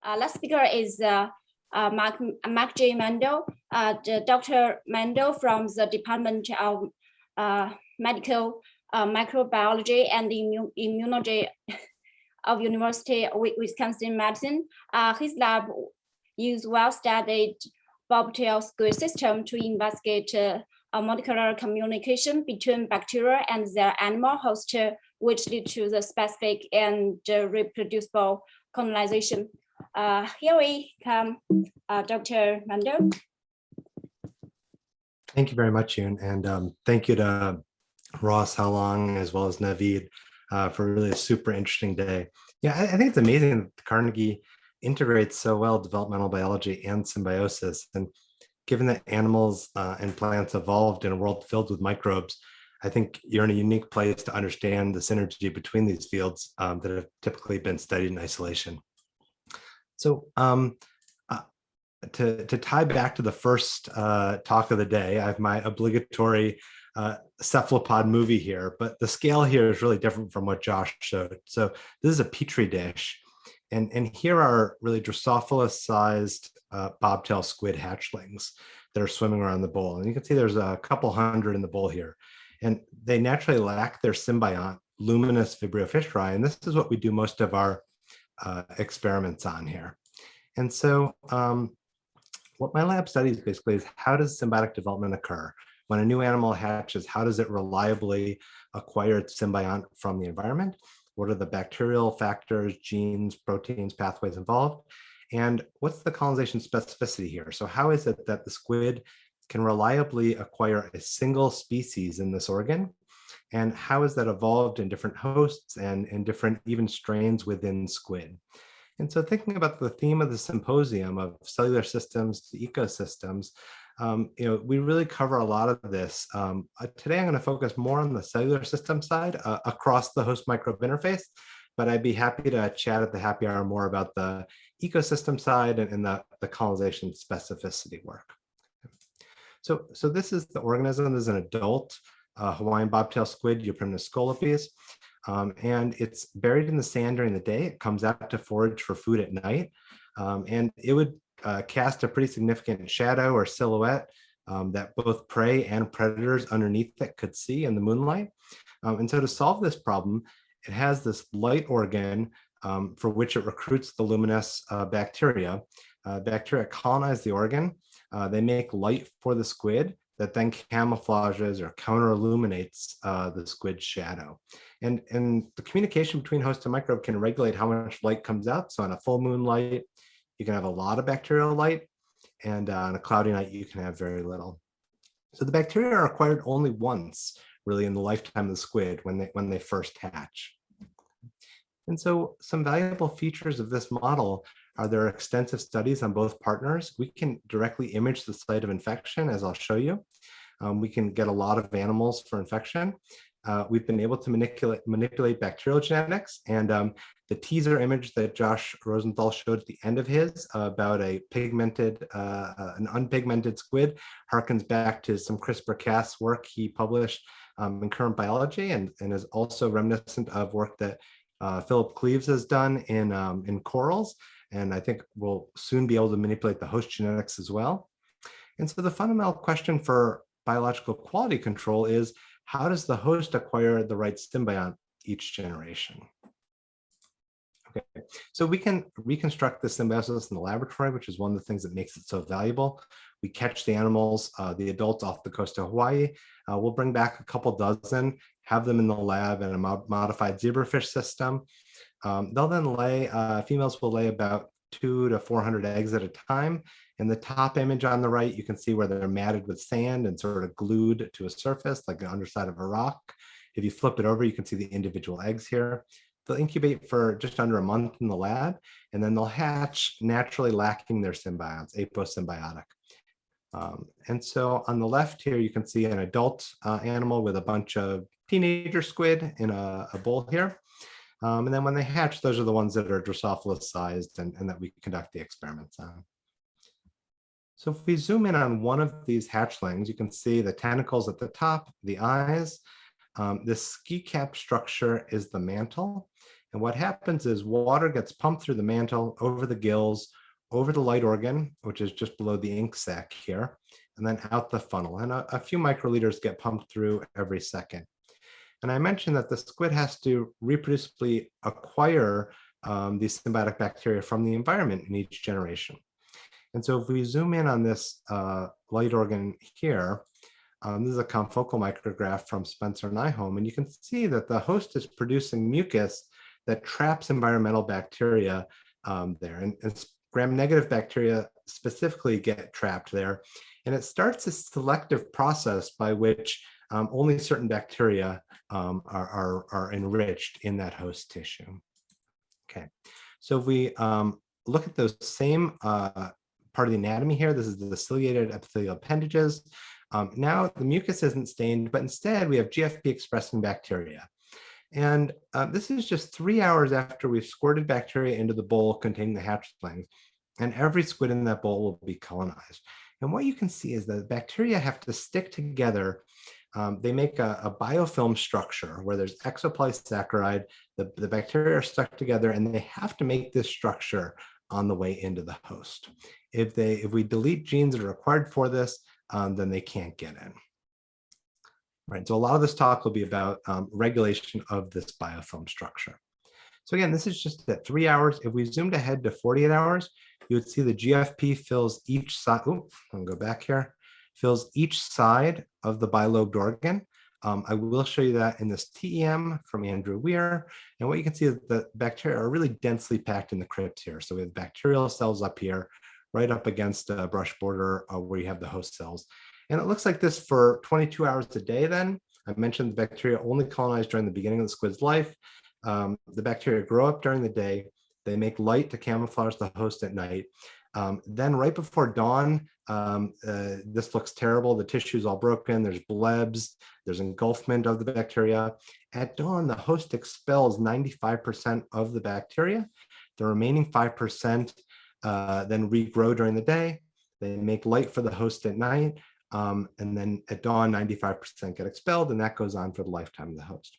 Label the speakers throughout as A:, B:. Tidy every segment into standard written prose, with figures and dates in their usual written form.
A: Last speaker is Mark J. Mandel, Dr. Mandel from the Department of Medical Microbiology and Immunology of University of Wisconsin Madison. His lab used well-studied bobtail squid system to investigate molecular communication between bacteria and their animal host, which lead to the specific and reproducible colonization. Here we come, Dr. Mandel.
B: Thank you very much, Yoon, and thank you to Ross Halong as well as Naveed for really a super interesting day. Yeah, I think it's amazing that Carnegie integrates so well developmental biology and symbiosis. And given that animals and plants evolved in a world filled with microbes, I think you're in a unique place to understand the synergy between these fields that have typically been studied in isolation. So to tie back to the first talk of the day, I have my obligatory cephalopod movie here, but the scale here is really different from what Josh showed. So this is a Petri dish, and here are really Drosophila-sized bobtail squid hatchlings that are swimming around the bowl. And you can see there's a couple hundred in the bowl here, and they naturally lack their symbiont, luminous Vibrio fischeri, and this is what we do most of our experiments on here. And so what my lab studies basically is, how does symbiotic development occur? When a new animal hatches, how does it reliably acquire its symbiont from the environment? What are the bacterial factors, genes, proteins, pathways involved? And what's the colonization specificity here? So how is it that the squid can reliably acquire a single species in this organ? And how is that evolved in different hosts and in different even strains within squid? And so thinking about the theme of the symposium of cellular systems to ecosystems, we really cover a lot of this. Today, I'm going to focus more on the cellular system side across the host microbe interface, but I'd be happy to chat at the happy hour more about the ecosystem side and the colonization specificity work. So this is the organism. This is an adult Hawaiian bobtail squid, Euprymnus scolopes. And it's buried in the sand during the day. It comes out to forage for food at night. And it would cast a pretty significant shadow or silhouette that both prey and predators underneath it could see in the moonlight. And so to solve this problem, it has this light organ for which it recruits the luminous bacteria. Bacteria colonize the organ. They make light for the squid that then camouflages or counter-illuminates the squid's shadow. And the communication between host and microbe can regulate how much light comes out. So on a full moon light, you can have a lot of bacterial light, and on a cloudy night, you can have very little. So the bacteria are acquired only once, really, in the lifetime of the squid when they first hatch. And so some valuable features of this model are there are extensive studies on both partners. We can directly image the site of infection, as I'll show you. We can get a lot of animals for infection. We've been able to manipulate bacterial genetics, and the teaser image that Josh Rosenthal showed at the end of his about a pigmented, an unpigmented squid harkens back to some CRISPR-Cas work he published in Current Biology, and is also reminiscent of work that Philip Cleaves has done in corals, and I think we'll soon be able to manipulate the host genetics as well. And so the fundamental question for biological quality control is, how does the host acquire the right symbiont each generation? Okay, so we can reconstruct the symbiosis in the laboratory, which is one of the things that makes it so valuable. We catch the animals, the adults off the coast of Hawaii. We'll bring back a couple dozen, have them in the lab in a modified zebrafish system. They'll then lay, females will lay about 200 to 400 eggs at a time. In the top image on the right, you can see where they're matted with sand and sort of glued to a surface like the underside of a rock. If you flip it over, you can see the individual eggs here. They'll incubate for just under a month in the lab, and then they'll hatch naturally lacking their symbionts, aposymbiotic. And so on the left here, you can see an adult animal with a bunch of teenager squid in a bowl here. And then when they hatch, those are the ones that are Drosophila sized and that we conduct the experiments on. So if we zoom in on one of these hatchlings, you can see the tentacles at the top, the eyes. This ski cap structure is the mantle. And what happens is water gets pumped through the mantle, over the gills, over the light organ, which is just below the ink sac here, and then out the funnel. And a few microliters get pumped through every second. And I mentioned that the squid has to reproducibly acquire these symbiotic bacteria from the environment in each generation. And so if we zoom in on this light organ here, this is a confocal micrograph from Spencer Nyholm, and you can see that the host is producing mucus that traps environmental bacteria there. And gram-negative bacteria specifically get trapped there. And it starts a selective process by which only certain bacteria are enriched in that host tissue. Okay, so if we look at those same part of the anatomy here, this is the ciliated epithelial appendages. Now the mucus isn't stained, but instead we have GFP expressing bacteria. And this is just 3 hours after we've squirted bacteria into the bowl containing the hatchlings, and every squid in that bowl will be colonized. And what you can see is that bacteria have to stick together. They make a biofilm structure where there's exopolysaccharide, the bacteria are stuck together, and they have to make this structure on the way into the host. If we delete genes that are required for this, then they can't get in. Right, so a lot of this talk will be about regulation of this biofilm structure. So again, this is just at 3 hours. If we zoomed ahead to 48 hours, you would see the GFP fills each side. Oh, I'll go back here. Fills each side of the bilobed organ. I will show you that in this TEM from Andrew Weir. And what you can see is that bacteria are really densely packed in the crypt here. So we have bacterial cells up here, right up against a brush border where you have the host cells. And it looks like this for 22 hours a day then. I mentioned the bacteria only colonize during the beginning of the squid's life. The bacteria grow up during the day. They make light to camouflage the host at night. Then right before dawn, this looks terrible. The tissue's all broken. There's blebs. There's engulfment of the bacteria. At dawn, the host expels 95% of the bacteria. The remaining 5% then regrow during the day. They make light for the host at night. And then at dawn, 95% get expelled, and that goes on for the lifetime of the host.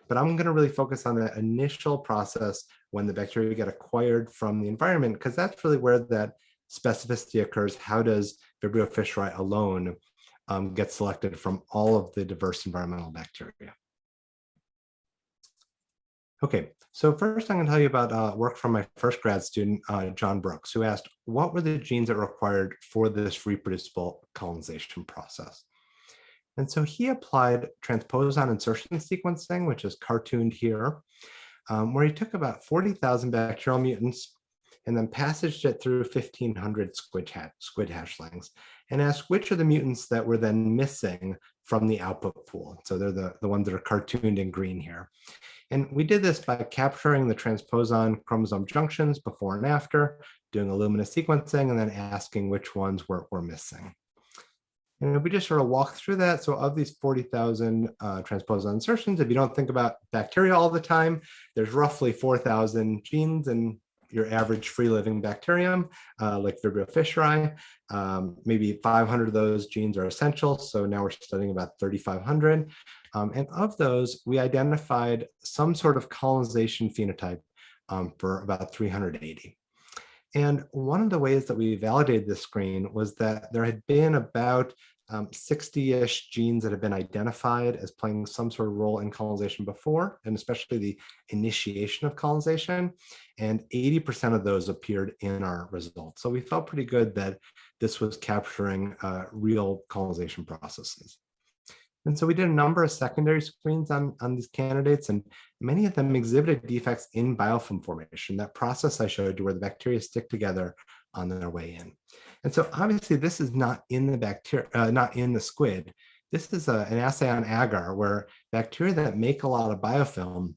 B: But I'm going to really focus on the initial process when the bacteria get acquired from the environment, because that's really where that specificity occurs. How does Vibrio fischeri alone get selected from all of the diverse environmental bacteria? Okay, so first I'm going to tell you about work from my first grad student, John Brooks, who asked, what were the genes that were required for this reproducible colonization process? And so he applied transposon insertion sequencing, which is cartooned here, where he took about 40,000 bacterial mutants and then passaged it through 1,500 squid hatchlings and asked which are the mutants that were then missing from the output pool. So they're the ones that are cartooned in green here. And we did this by capturing the transposon chromosome junctions before and after, doing Illumina sequencing, and then asking which ones were missing. And if we just sort of walk through that, so of these 40,000 transposon insertions, if you don't think about bacteria all the time, there's roughly 4,000 genes in your average free-living bacterium, like Vibrio fischeri. Maybe 500 of those genes are essential, so now we're studying about 3,500. And of those, we identified some sort of colonization phenotype for about 380. And one of the ways that we validated this screen was that there had been about 60-ish genes that have been identified as playing some sort of role in colonization before, and especially the initiation of colonization. And 80% of those appeared in our results. So we felt pretty good that this was capturing real colonization processes. And so we did a number of secondary screens on these candidates, and many of them exhibited defects in biofilm formation, that process I showed you where the bacteria stick together on their way in. And so obviously this is not in the bacteria, not in the squid. This is an assay on agar where bacteria that make a lot of biofilm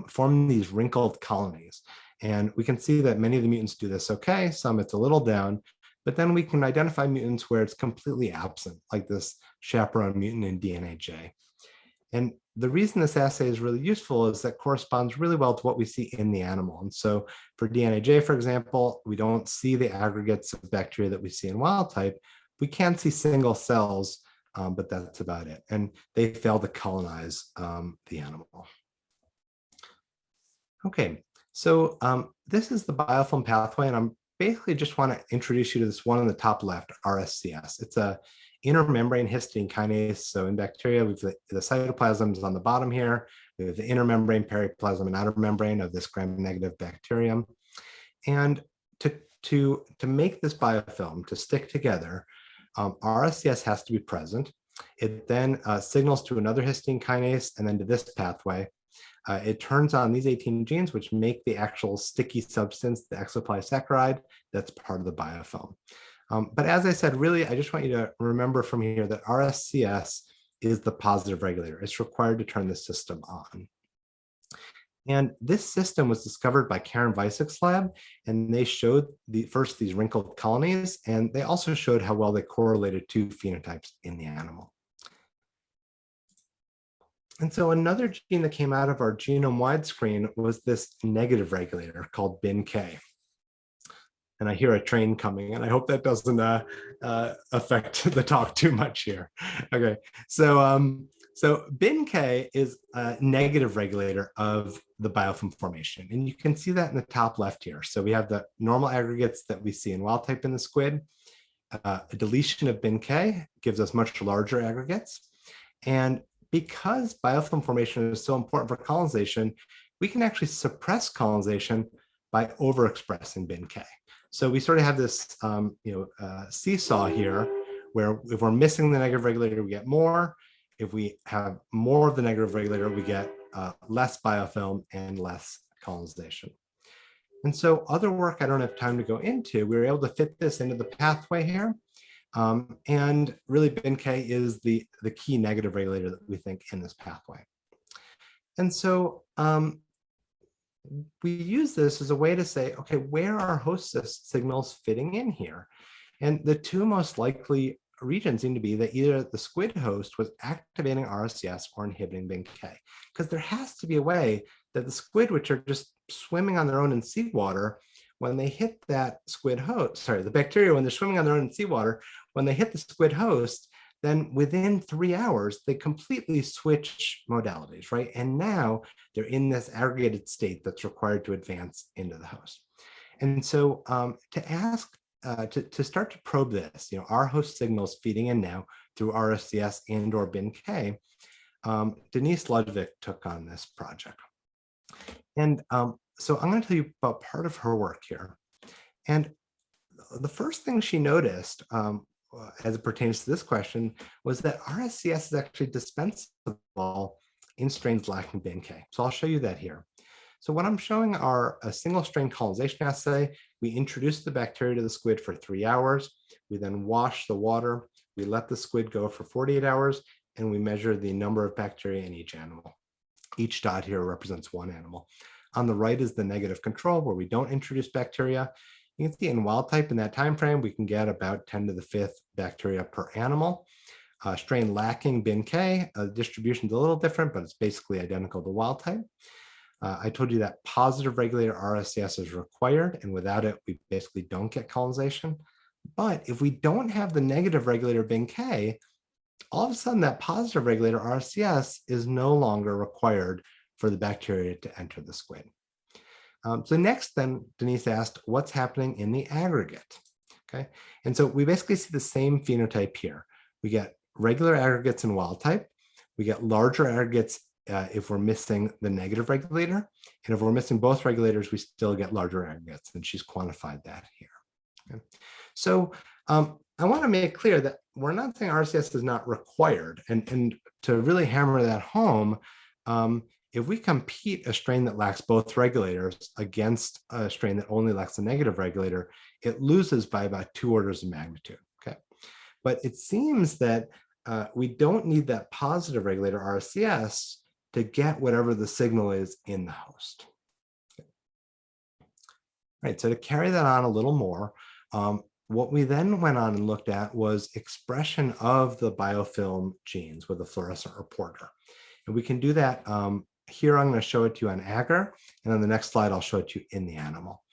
B: form these wrinkled colonies. And we can see that many of the mutants do this okay, some it's a little down, but then we can identify mutants where it's completely absent, like this chaperone mutant in DNAJ. And the reason this assay is really useful is that corresponds really well to what we see in the animal. And so for DNAJ, for example, we don't see the aggregates of bacteria that we see in wild type. We can see single cells, but that's about it. And they fail to colonize the animal. Okay, so this is the biofilm pathway, and I'm basically just want to introduce you to this one on the top left, RSCS. It's a intermembrane histidine kinase. So in bacteria, we've the cytoplasm is on the bottom here. We have the inner membrane, periplasm, and outer membrane of this gram-negative bacterium. And to make this biofilm to stick together, RSCS has to be present. It then signals to another histidine kinase and then to this pathway. It turns on these 18 genes, which make the actual sticky substance, the exopolysaccharide, that's part of the biofilm. But as I said, really, I just want you to remember from here that RSCS is the positive regulator. It's required to turn the system on. And this system was discovered by Karen Weissig's lab, and they showed first these wrinkled colonies, and they also showed how well they correlated to phenotypes in the animal. And so another gene that came out of our genome-wide screen was this negative regulator called BIN-K. And I hear a train coming, and I hope that doesn't affect the talk too much here. Okay, so BIN-K is a negative regulator of the biofilm formation, and you can see that in the top left here. So we have the normal aggregates that we see in wild type in the squid. A deletion of BIN-K gives us much larger aggregates, and because biofilm formation is so important for colonization, we can actually suppress colonization by overexpressing BIN-K. So we sort of have this seesaw here, where if we're missing the negative regulator, we get more. If we have more of the negative regulator, we get less biofilm and less colonization. And so other work I don't have time to go into, we were able to fit this into the pathway here. And really BIN-K is the key negative regulator that we think in this pathway. And so we use this as a way to say, okay, where are host signals fitting in here? And the two most likely regions seem to be that either the squid host was activating RSCS or inhibiting BIN-K, because there has to be a way that the squid, which are just swimming on their own in seawater, when they hit that squid host, the bacteria, when they're swimming on their own in seawater, when they hit the squid host, then within 3 hours, they completely switch modalities, right? And now they're in this aggregated state that's required to advance into the host. And so to start to probe this, our host signals feeding in now through RSCS and or BIN-K, Denise Ludwig took on this project. And so I'm going to tell you about part of her work here. And the first thing she noticed as it pertains to this question was that RSCS is actually dispensable in strains lacking BIN-K. So I'll show you that here. So what I'm showing are a single strain colonization assay. We introduce the bacteria to the squid for 3 hours. We then wash the water. We let the squid go for 48 hours, and we measure the number of bacteria in each animal. Each dot here represents one animal. On the right is the negative control, where we don't introduce bacteria. You can see in wild type in that time frame, we can get about 10 to the 5th bacteria per animal. Strain lacking BIN-K, the distribution is a little different, but it's basically identical to wild type. I told you that positive regulator RSCS is required, and without it, we basically don't get colonization. But if we don't have the negative regulator BIN-K, all of a sudden that positive regulator RSCS is no longer required for the bacteria to enter the squid. So next then, Denise asked, what's happening in the aggregate? Okay, and so we basically see the same phenotype here. We get regular aggregates in wild type. We get larger aggregates if we're missing the negative regulator. And if we're missing both regulators, we still get larger aggregates, and she's quantified that here. Okay. So I want to make clear that we're not saying RCS is not required. And to really hammer that home, if we compete a strain that lacks both regulators against a strain that only lacks a negative regulator, it loses by about 2 orders of magnitude. Okay, but it seems that we don't need that positive regulator RCS to get whatever the signal is in the host. Okay. Right, so to carry that on a little more, what we then went on and looked at was expression of the biofilm genes with a fluorescent reporter. And we can do that here. I'm going to show it to you on agar, and on the next slide, I'll show it to you in the animal.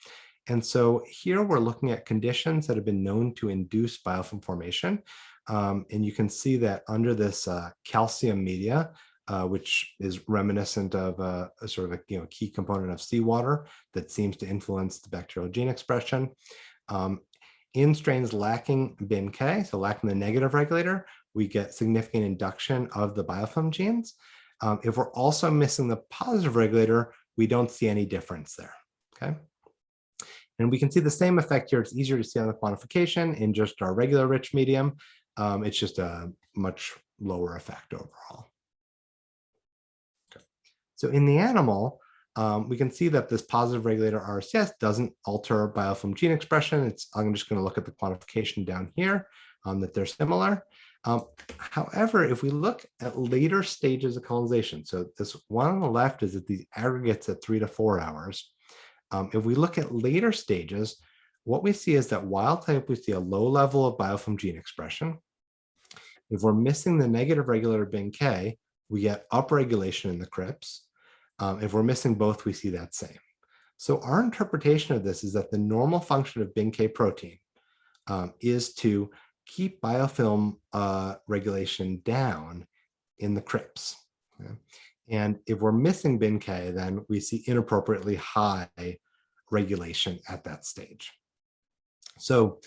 B: And so here we're looking at conditions that have been known to induce biofilm formation. And you can see that under this calcium media, which is reminiscent of a sort of a key component of seawater that seems to influence the bacterial gene expression. In strains lacking BIN-K, so lacking the negative regulator, we get significant induction of the biofilm genes. If we're also missing the positive regulator, we don't see any difference there, okay? And we can see the same effect here. It's easier to see on the quantification in just our regular rich medium. It's just a much lower effect overall. Okay. So in the animal, we can see that this positive regulator RCS doesn't alter biofilm gene expression. I'm just going to look at the quantification down here, that they're similar. However, if we look at later stages of colonization, so this one on the left is at these aggregates at 3 to 4 hours. If we look at later stages, what we see is that wild type, we see a low level of biofilm gene expression. If we're missing the negative regulator BIN-K, we get upregulation in the crypts. If we're missing both, we see that same. So our interpretation of this is that the normal function of BIN-K protein is to keep biofilm regulation down in the crypts. Okay? And if we're missing BIN-K, then we see inappropriately high regulation at that stage. So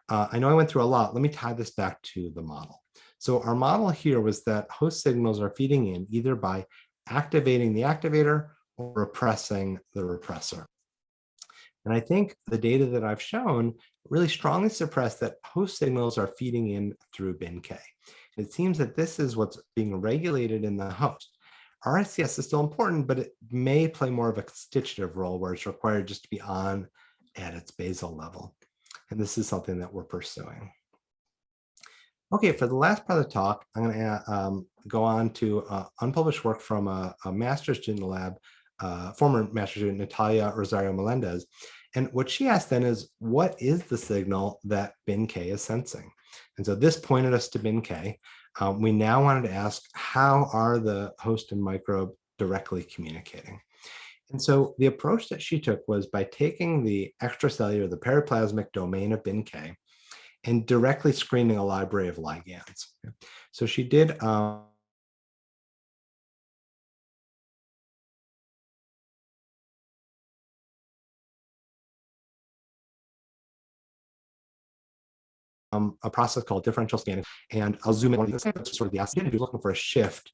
B: I know I went through a lot. Let me tie this back to the model. So our model here was that host signals are feeding in either by activating the activator or repressing the repressor. And I think the data that I've shown really strongly suppress that host signals are feeding in through BIN-K. It seems that this is what's being regulated in the host. RSCS is still important, but it may play more of a constitutive role where it's required just to be on at its basal level. And this is something that we're pursuing. Okay, for the last part of the talk, I'm going to go on to unpublished work from a master's student lab, former master's student, Natalia Rosario Melendez. And what she asked then is, what is the signal that BIN-K is sensing? And so this pointed us to BIN-K. We now wanted to ask, how are the host and microbe directly communicating? And so the approach that she took was by taking the extracellular, the periplasmic domain of BIN-K, and directly screening a library of ligands. So she did a process called differential standards, and I'll zoom in on this sort of the assay to be looking for a shift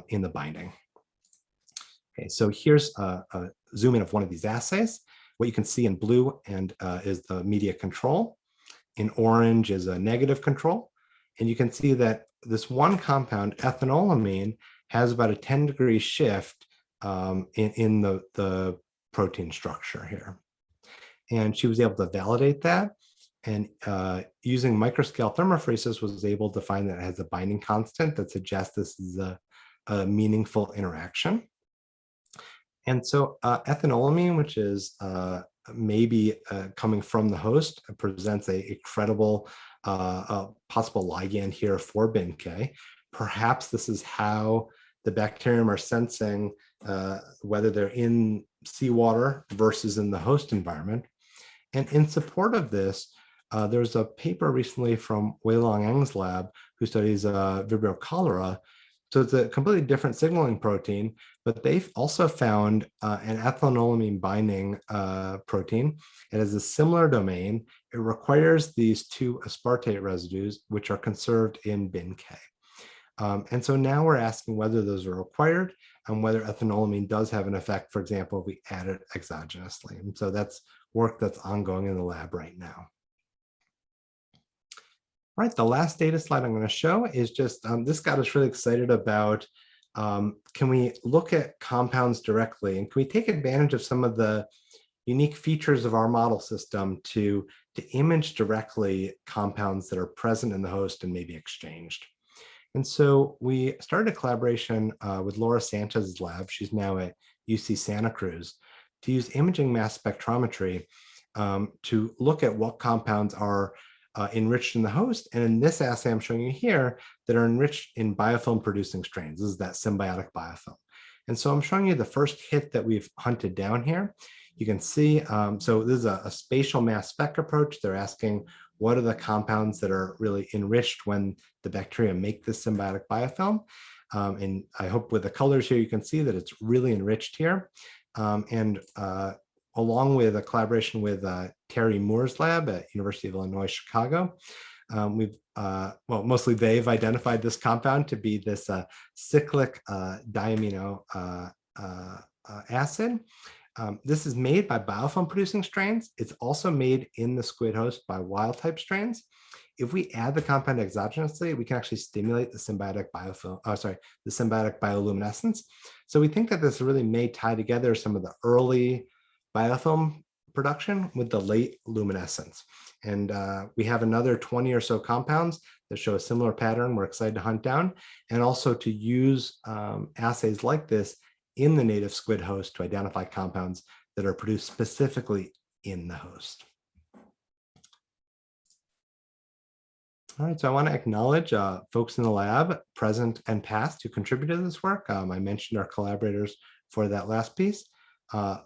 B: in the binding. Okay, so here's a zoom in of one of these assays. What you can see in blue is the media control. In orange is a negative control. And you can see that this one compound, ethanolamine, has about a 10-degree shift in the protein structure here. And she was able to validate that. And using microscale thermophoresis was able to find that it has a binding constant that suggests this is a meaningful interaction. And so ethanolamine, which is maybe coming from the host, presents a credible possible ligand here for BIN-K. Perhaps this is how the bacterium are sensing whether they're in seawater versus in the host environment. And in support of this, there's a paper recently from Weilong Eng's lab who studies Vibrio cholera. So it's a completely different signaling protein, but they've also found an ethanolamine binding protein. It has a similar domain. It requires these two aspartate residues, which are conserved in BIN-K. And so now we're asking whether those are required and whether ethanolamine does have an effect, for example, if we add it exogenously. And so that's work that's ongoing in the lab right now. All right, the last data slide I'm going to show is just, this got us really excited about, can we look at compounds directly, and can we take advantage of some of the unique features of our model system to image directly compounds that are present in the host and maybe exchanged. And so we started a collaboration with Laura Sanchez's lab. She's now at UC Santa Cruz, to use imaging mass spectrometry to look at what compounds are enriched in the host. And in this assay I'm showing you here, that are enriched in biofilm producing strains. This is that symbiotic biofilm. And so I'm showing you the first hit that we've hunted down here. You can see, so this is a spatial mass spec approach. They're asking, what are the compounds that are really enriched when the bacteria make this symbiotic biofilm? And I hope with the colors here, you can see that it's really enriched here. Along with a collaboration with Terry Moore's lab at University of Illinois, Chicago, mostly they've identified this compound to be this cyclic diamino acid. This is made by biofilm producing strains. It's also made in the squid host by wild type strains. If we add the compound exogenously, we can actually stimulate the symbiotic the symbiotic bioluminescence. So we think that this really may tie together some of the early biofilm production with the late luminescence. And we have another 20 or so compounds that show a similar pattern we're excited to hunt down, and also to use assays like this in the native squid host to identify compounds that are produced specifically in the host. All right, so I want to acknowledge folks in the lab, present and past, who contributed to this work. I mentioned our collaborators for that last piece.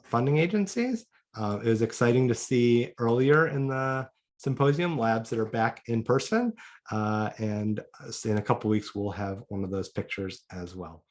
B: Funding agencies. It was exciting to see earlier in the symposium labs that are back in person, and in a couple of weeks we'll have one of those pictures as well.